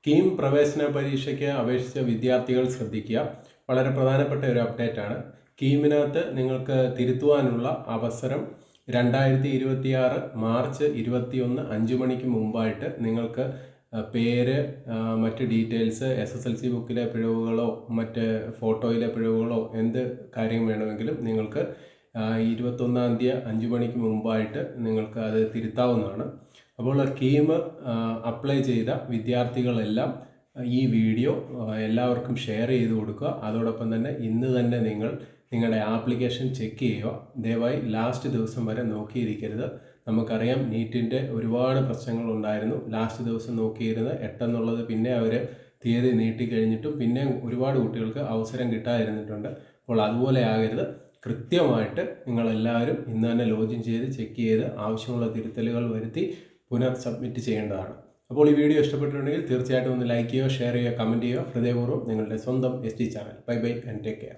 കീം പ്രവേശന പരീക്ഷയ്ക്ക് അപേക്ഷിച്ച വിദ്യാർത്ഥികൾ ശ്രദ്ധിക്കുക. വളരെ പ്രധാനപ്പെട്ട ഒരു അപ്ഡേറ്റ് ആണ്. കീമിനകത്ത് നിങ്ങൾക്ക് തിരുത്തുവാനുള്ള അവസരം 2026 മാർച്ച് 21 5 മണിക്ക് മുമ്പായിട്ട് നിങ്ങൾക്ക് പേര്, മറ്റ് ഡീറ്റെയിൽസ്, SSLC ബുക്കിലെ പിഴവുകളോ മറ്റ് ഫോട്ടോയിലെ പിഴവുകളോ എന്ത് കാര്യം വേണമെങ്കിലും നിങ്ങൾക്ക് 21-ാം തീയതി 5 മണിക്ക് മുമ്പായിട്ട് നിങ്ങൾക്ക് അത് തിരുത്താവുന്നതാണ്. അപ്പോൾ കീം അപ്ലൈ ചെയ്ത വിദ്യാർത്ഥികളെല്ലാം ഈ വീഡിയോ എല്ലാവർക്കും ഷെയർ ചെയ്ത് കൊടുക്കുക. അതോടൊപ്പം തന്നെ ഇന്ന് തന്നെ നിങ്ങളുടെ ആപ്ലിക്കേഷൻ ചെക്ക് ചെയ്യുക. ദയവായി ലാസ്റ്റ് ദിവസം വരെ നോക്കിയിരിക്കരുത്. നമുക്കറിയാം നീറ്റിൻ്റെ ഒരുപാട് പ്രശ്നങ്ങളുണ്ടായിരുന്നു. ലാസ്റ്റ് ദിവസം നോക്കിയിരുന്ന 8 എന്നുള്ളത് പിന്നെ അവർ തീയതി നീട്ടിക്കഴിഞ്ഞിട്ടും പിന്നെ ഒരുപാട് കുട്ടികൾക്ക് അവസരം കിട്ടാതിരുന്നിട്ടുണ്ട്. അപ്പോൾ അതുപോലെ ആകരുത്. കൃത്യമായിട്ട് നിങ്ങളെല്ലാവരും ഇന്ന് തന്നെ ലോഗിൻ ചെയ്ത് ചെക്ക് ചെയ്ത് ആവശ്യമുള്ള തിരുത്തലുകൾ വരുത്തി പുനർ സബ്മിറ്റ് ചെയ്യേണ്ടതാണ്. അപ്പോൾ ഈ വീഡിയോ ഇഷ്ടപ്പെട്ടിട്ടുണ്ടെങ്കിൽ തീർച്ചയായിട്ടും ഒന്ന് ലൈക്ക് ചെയ്യുക, ഷെയർ ചെയ്യുക, കമൻറ്റ് ചെയ്യുക. ഹൃദയപൂർവ്വം നിങ്ങളുടെ സ്വന്തം ST channel. Bye bye and take care.